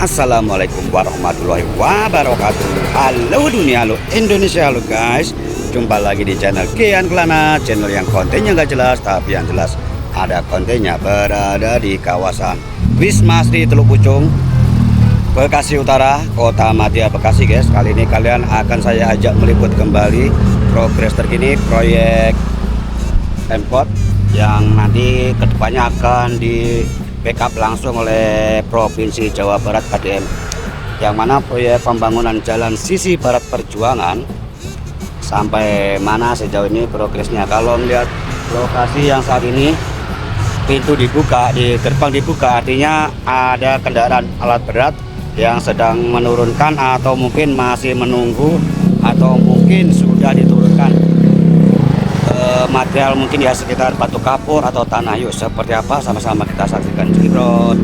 Assalamualaikum warahmatullahi wabarakatuh. Halo dunia, halo Indonesia, halo guys. Jumpa lagi di channel Kian Kelana, channel yang kontennya nggak jelas tapi yang jelas ada kontennya. Berada di kawasan Wisma Asri Teluk Pucung, Bekasi Utara, Kota Madya Bekasi guys. Kali ini kalian akan saya ajak meliput kembali progres terkini proyek Pemkot yang nanti kedepannya akan di backup langsung oleh Provinsi Jawa Barat KDM, yang mana proyek pembangunan jalan sisi barat Perjuangan sampai mana sejauh ini progresnya. Kalau melihat lokasi yang saat ini, pintu dibuka, di gerbang dibuka, artinya ada kendaraan alat berat yang sedang menurunkan atau mungkin masih menunggu atau mungkin sudah diturunkan material, mungkin ya sekitar batu kapur atau tanah. Yuk seperti apa sama-sama kita saksikan. Bro,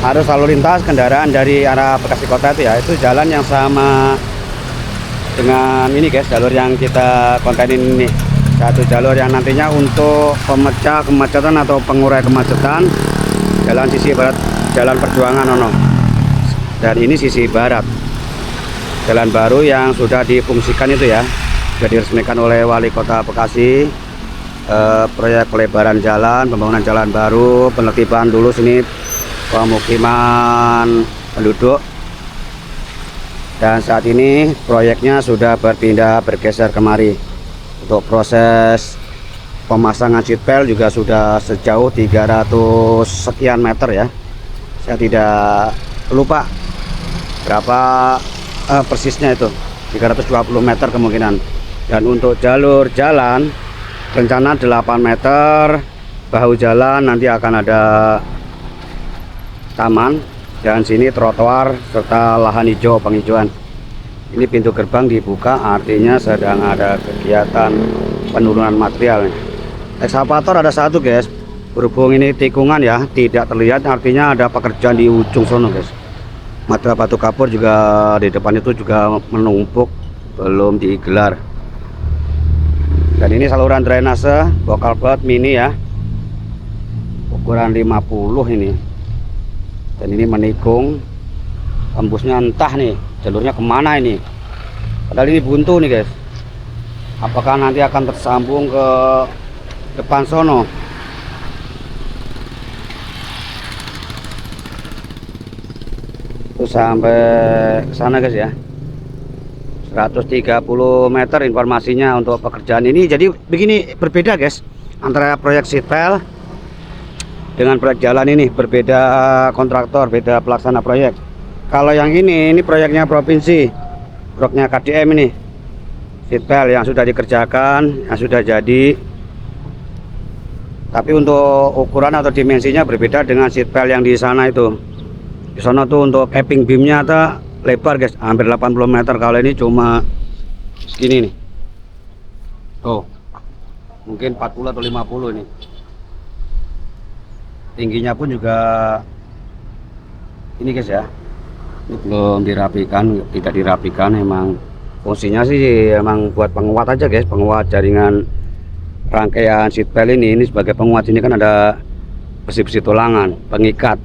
harus lalu lintas kendaraan dari arah Bekasi Kota itu ya, itu jalan yang sama dengan ini guys, jalur yang kita kontenin ini. Satu jalur yang nantinya untuk pemecah kemacetan atau pengurai kemacetan, jalan sisi barat, jalan Perjuangan ono. Dan ini sisi barat, jalan baru yang sudah difungsikan itu ya, sudah diresmikan oleh Wali Kota Bekasi. Proyek pelebaran jalan, pembangunan jalan baru, penertiban dulu sini pemukiman penduduk. Dan saat ini proyeknya sudah bergeser kemari. Untuk proses pemasangan seatbelt juga sudah sejauh 300 sekian meter ya. Saya tidak lupa berapa persisnya itu, 320 meter kemungkinan. Dan untuk jalur jalan rencana 8 meter, bahu jalan nanti akan ada taman dan sini trotoar serta lahan hijau penghijauan. Ini pintu gerbang dibuka, artinya sedang ada kegiatan penurunan material. Ekskavator ada satu guys, berhubung ini tikungan ya, tidak terlihat, artinya ada pekerjaan di ujung sono guys. Material batu kapur juga di depan itu juga menumpuk, belum digelar. Dan ini saluran drainase bokal bot mini ya, ukuran 50 ini. Dan ini menikung, tembusnya entah nih jalurnya kemana ini, padahal ini buntu nih guys. Apakah nanti akan tersambung ke depan sono? Terus sampai ke sana guys ya, 130 meter informasinya untuk pekerjaan ini. Jadi begini, berbeda guys antara proyek seatbelt dengan proyek jalan ini, berbeda kontraktor, beda pelaksana proyek. Kalau yang ini proyeknya provinsi, proyeknya KDM ini, seatbelt yang sudah dikerjakan, yang sudah jadi. Tapi untuk ukuran atau dimensinya berbeda dengan seatbelt yang di sana itu. Di sana tuh untuk capping beamnya ada lebar guys, hampir 80 meter. Kalau ini cuma segini nih. Tuh, mungkin 40 atau 50 ini. Tingginya pun juga ini guys ya, ini belum dirapikan, tidak dirapikan. Emang fungsinya sih emang buat penguat aja guys, penguat jaringan rangkaian seatbelt ini sebagai penguat. Ini kan ada besi-besi tulangan pengikat.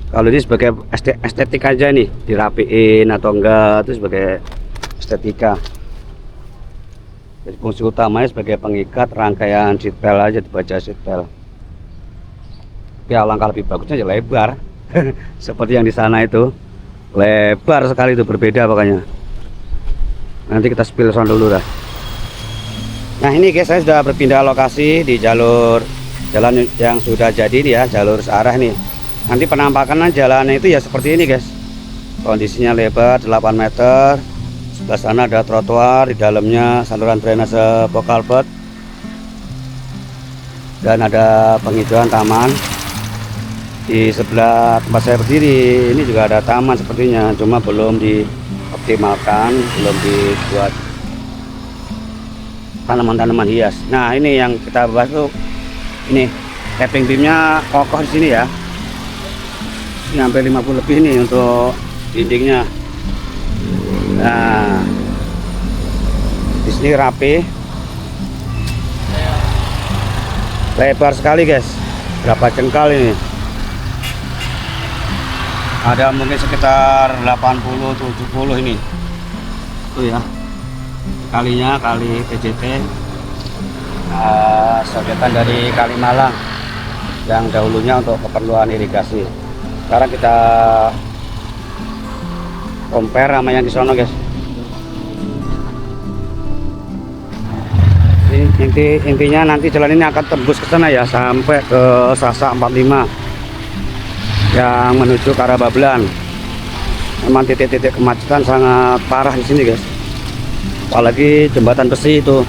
Kalau ini sebagai estetika aja nih, dirapiin atau enggak itu sebagai estetika. Jadi fungsi utamanya sebagai pengikat rangkaian seatbelt aja, dibaca seatbelt. Ya alangkah lebih bagusnya ya lebar seperti yang di sana itu, lebar sekali, itu berbeda pokoknya. Nanti kita spill sound dulu dah. Nah ini guys, saya sudah berpindah lokasi di jalur jalan yang sudah jadi nih ya, jalur searah nih. Nanti penampakan jalannya itu ya seperti ini guys, kondisinya lebar 8 meter. Sebelah sana ada trotoar, di dalamnya saluran drainase bokal bot, dan ada penghijauan taman. Di sebelah tempat saya berdiri ini juga ada taman sepertinya, cuma belum dioptimalkan, belum dibuat tanaman-tanaman hias. Nah ini yang kita bahas tuh, ini capping beamnya kokoh di sini ya. Ini hampir 50 lebih nih untuk dindingnya. Nah di sini rapi, lebar sekali guys. berapa jengkal ini? Ada mungkin sekitar 80-70 ini. Tuh ya, kalinya kali PJT, sodetan dari Kalimalang yang dahulunya untuk keperluan irigasi. Sekarang kita compare sama yang di sono, guys. Intinya nanti jalan ini akan tembus ke sana ya, sampai ke Sasak 45 yang menuju ke arah Babelan. Memang titik-titik kemacetan sangat parah di sini, guys. Apalagi jembatan besi itu.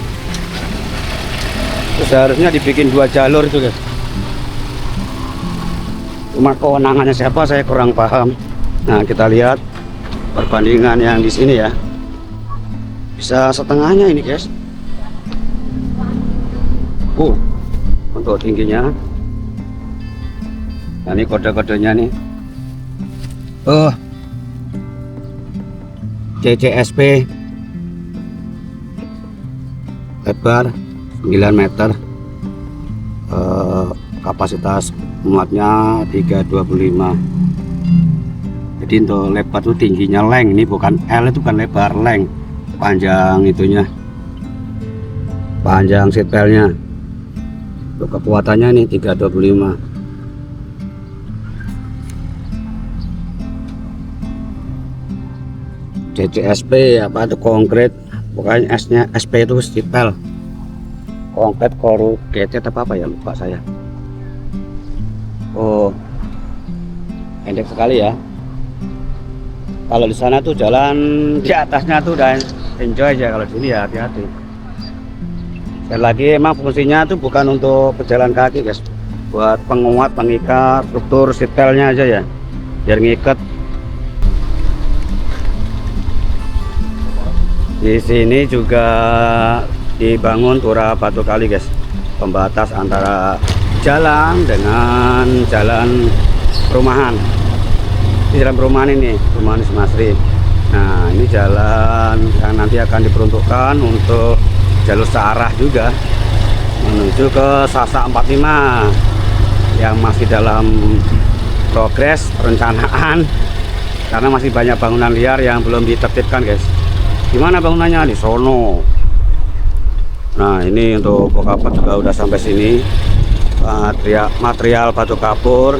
Terus seharusnya dibikin 2 jalur itu, guys. Cuma kewenangannya siapa saya kurang paham. Nah, kita lihat perbandingan yang di sini ya. Bisa setengahnya ini, guys. Untuk tingginya. Nah, ini kode-kodenya nih. CCSP lebar 9 meter, kapasitas muatnya 325. Jadi untuk lebar itu tingginya leng, ini bukan L, itu bukan lebar, leng, panjang itunya, panjang seatbeltnya. Untuk kekuatannya nih 325. CCSP apa itu konkret, pokoknya S-nya SP itu stipel, konkret corrugated apa ya, lupa saya. Pendek sekali ya. Kalau di sana tuh jalan di atasnya tuh udah enjoy aja, kalau di sini ya hati-hati. Dan lagi emang fungsinya tuh bukan untuk pejalan kaki, guys, buat penguat, pengikat struktur seatbeltnya aja ya, biar ngikat. Di sini juga dibangun turap batu kali, guys, pembatas antara jalan dengan jalan perumahan. Di jalan perumahan ini, perumahan Semasri. Nah, ini jalan yang nanti akan diperuntukkan untuk jalur searah juga menuju ke Sasak 45 yang masih dalam progres perencanaan karena masih banyak bangunan liar yang belum ditertibkan, guys. Gimana bangunannya di sono? Nah, ini untuk bokapet juga udah sampai sini. Material batu kapur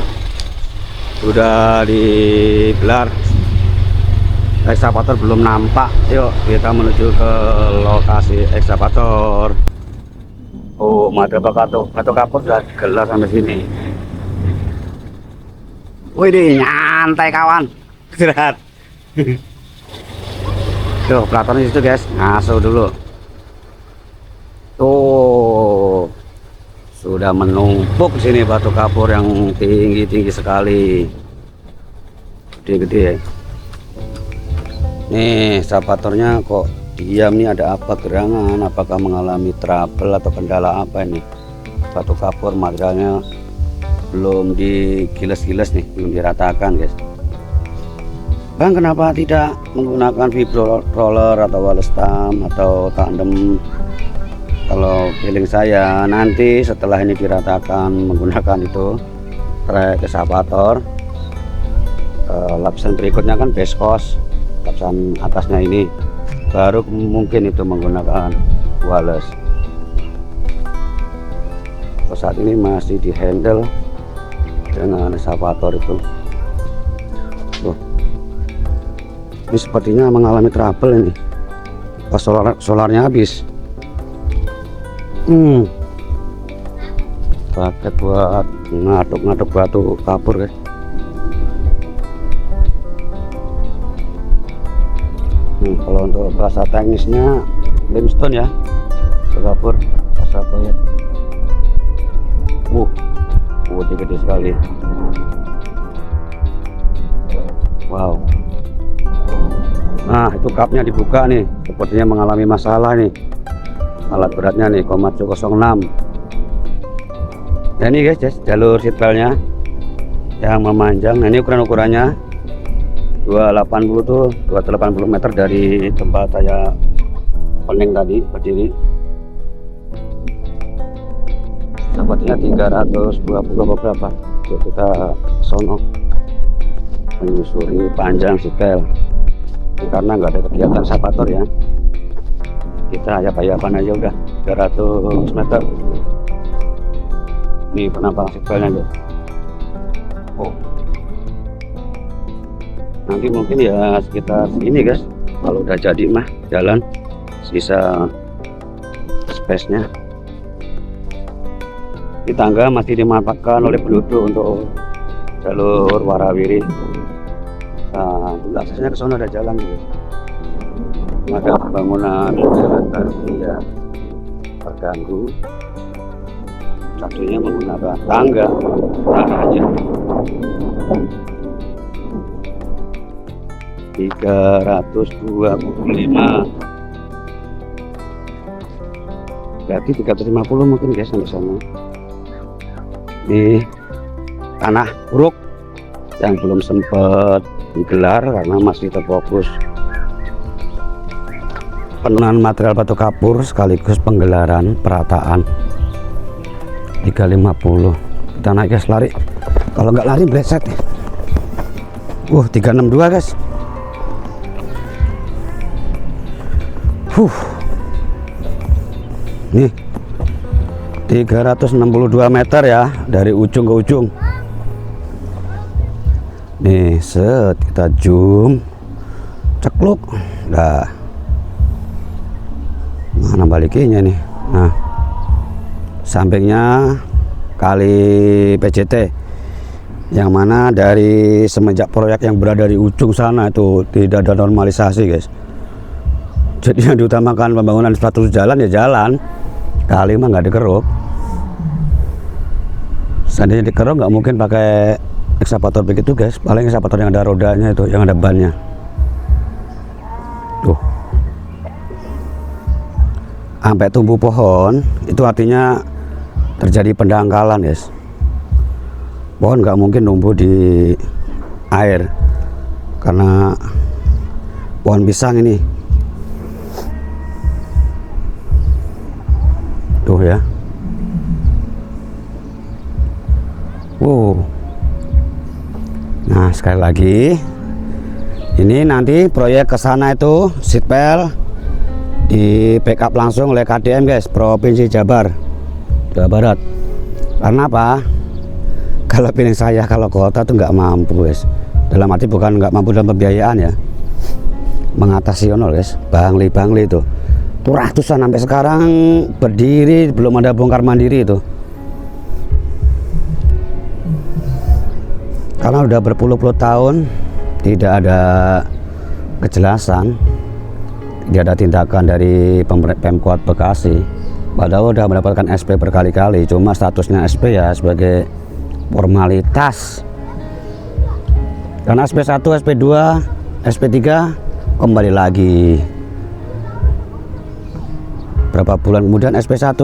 sudah digelar. Ekskavator belum nampak. Yuk kita menuju ke lokasi ekskavator. Material batu kapur sudah digelar sampai sini. Wih, nyantai kawan, istirahat. Tuh pelatonnya itu, guys, ngasuh dulu. Tuh sudah menumpuk di sini batu kapur yang tinggi sekali, gede-gede ya. Nih ekskavatornya kok diam nih, ada apa gerangan? Apakah mengalami trouble atau kendala apa ini? Batu kapur materialnya belum digiles-giles nih, belum diratakan, guys. Bang, kenapa tidak menggunakan vibro roller atau wall stamp atau tandem? Kalau feeling saya nanti setelah ini diratakan menggunakan itu trek ekskavator, lapisan berikutnya kan base course, lapisan atasnya ini baru mungkin itu menggunakan walles. Saat ini masih di handle dengan ekskavator itu. Tuh, ini sepertinya mengalami trouble ini pas solarnya habis. Paket buat ngaduk-ngaduk batu kapur, guys. Kalau untuk bahasa teknisnya limestone ya, batu kapur bahasa apa ya. Gede sekali. Wow. Nah, itu kapnya dibuka nih, sepertinya mengalami masalah nih. Alat beratnya nih Komatsu 06. Nah, ini guys, jalur seatbeltnya yang memanjang. Nah, ini ukurannya 280 tuh, 280 meter dari tempat saya opening tadi berdiri. dapatnya 320 berapa. Yuk kita sono menyusuri panjang Sipel karena nggak ada kegiatan sapator ya, kita ayap-ayapan aja udah 300 meter. Ini penampakan Sipelnya guys. Oh, nanti mungkin ya sekitar sini guys kalau udah jadi mah jalan, sisa space nya. Di tangga masih dimanfaatkan oleh penduduk untuk jalur warawiri. Nah, aksesnya ke sana ada jalan guys. Ada bangunan ya terganggu. Satunya menggunakan tangga aja. 325 berarti 350 mungkin guys sampai sana. Di tanah buruk yang belum sempat digelar karena masih terfokus penurunan material batu kapur sekaligus penggelaran perataan. 350 kita naik guys, lari kalau nggak lari bleset ya. 362 guys. Nih 362 meter ya dari ujung ke ujung. Nih set kita zoom cekluk. Nah, mana balikinya nih. Nah, sampingnya kali PJT yang mana dari semenjak proyek yang berada di ujung sana itu tidak ada normalisasi guys. Jadi yang diutamakan pembangunan infrastruktur jalan ya jalan, kali mah nggak dikeruk. Seandainya dikeruk nggak mungkin pakai ekskavator begitu guys, paling ekskavator yang ada rodanya itu, yang ada bannya. Tuh, sampai tumbuh pohon itu artinya terjadi pendangkalan guys. Pohon nggak mungkin tumbuh di air karena pohon pisang ini. Tuh ya. Wow. Nah sekali lagi ini nanti proyek ke sana itu Sipel di backup langsung oleh KDM guys, Provinsi Jawa Barat. Karena apa? Kalau pilih saya, kalau kota tuh nggak mampu guys, dalam arti bukan nggak mampu dalam pembiayaan ya, mengatasi guys, bangli itu tuh ratusan sampai sekarang berdiri, belum ada bongkar mandiri itu. Karena udah berpuluh-puluh tahun tidak ada kejelasan, tidak ada tindakan dari Pemkot Bekasi. Padahal udah mendapatkan SP berkali-kali, cuma statusnya SP ya sebagai formalitas. Karena SP1, SP2, SP3 kembali lagi. Berapa bulan kemudian SP1,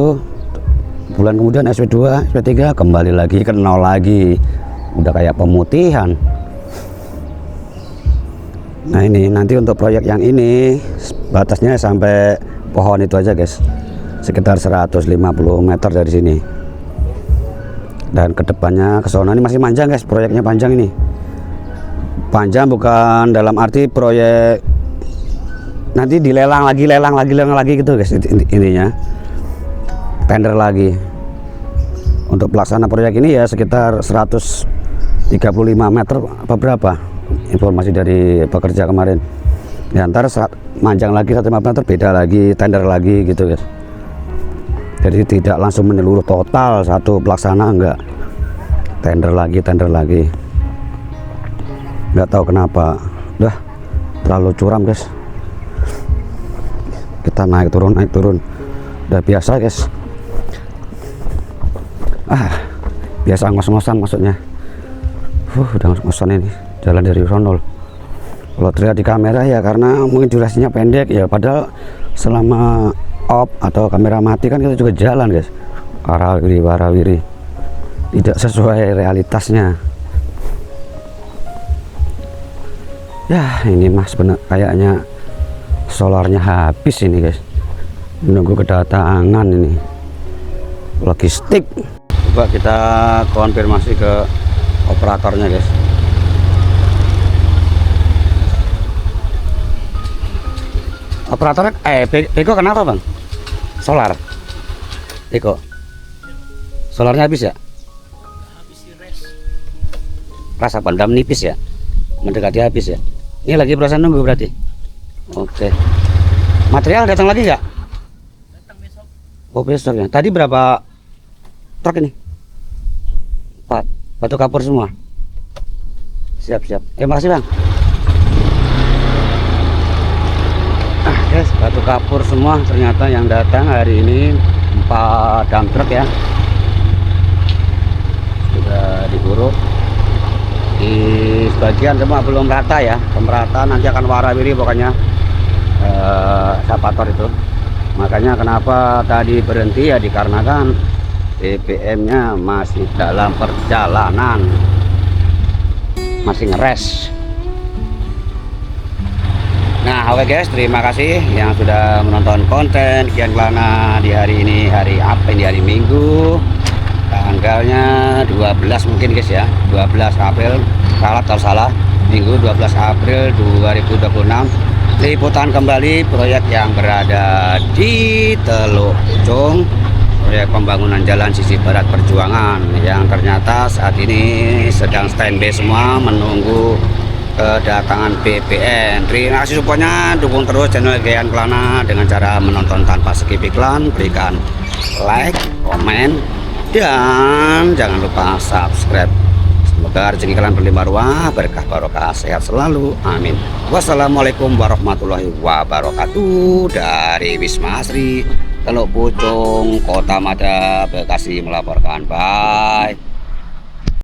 bulan kemudian SP2, SP3 kembali lagi ke nol lagi. Udah kayak pemutihan. Nah ini nanti untuk proyek yang ini batasnya sampai pohon itu aja guys, sekitar 150 meter dari sini. Dan kedepannya ke sana ini masih panjang guys, proyeknya panjang ini. Panjang bukan dalam arti proyek nanti dilelang lagi gitu guys, intinya tender lagi. Untuk pelaksana proyek ini ya sekitar 135 meter apa berapa, informasi dari pekerja kemarin. Ya ntar panjang lagi 150 meter, beda lagi, tender lagi gitu guys. Jadi tidak langsung menyeluruh total satu pelaksana, enggak, tender lagi. Nggak tahu kenapa, udah terlalu curam guys. Kita naik turun, udah biasa guys. Biasa ngos-ngosan maksudnya. Udah ngos-ngosan ini jalan dari Ronol. Kalau terlihat di kamera ya karena mungkin durasinya pendek ya, padahal selama off atau kamera mati kan kita juga jalan guys, warawiri tidak sesuai realitasnya ya. Ini mas bener kayaknya solarnya habis ini guys, menunggu kedatangan ini logistik. Coba kita konfirmasi ke operatornya guys. Operatornya Beko kenapa bang? Solar Beko solarnya habis ya? Rasa pandam nipis ya, mendekati habis ya. Ini lagi proses nunggu berarti. Oke. Material datang lagi nggak? Datang besok. Oh besok ya. Tadi berapa truk ini? 4. Batu kapur semua. Siap. Makasih bang. Guys, batu kapur semua ternyata yang datang hari ini 4 dump truk ya. Sudah diuruk. Di sebagian semua belum rata ya, pemerataan nanti akan warawiri pokoknya eskapator itu. Makanya kenapa tadi berhenti ya, dikarenakan BBM-nya masih dalam perjalanan, masih ngeres. Nah oke guys, terima kasih yang sudah menonton konten Kian Kelana di hari ini. Hari apa ini? Hari Minggu, tanggalnya 12 mungkin guys ya, 12 April salah Minggu 12 April 2026. Liputan kembali proyek yang berada di Teluk Pucung, proyek pembangunan jalan sisi barat Perjuangan yang ternyata saat ini sedang standby semua menunggu kedatangan BPN. Terima kasih supportnya, dukung terus channel Kian Kelana dengan cara menonton tanpa skip iklan, berikan like, komen, dan jangan lupa subscribe. Semoga rezeki kalian berlimpah ruah, berkah barokah, sehat selalu, amin. Wassalamualaikum warahmatullahi wabarakatuh. Dari Wisma Asri Teluk Pucung, Kota Mada, Bekasi melaporkan. Bye.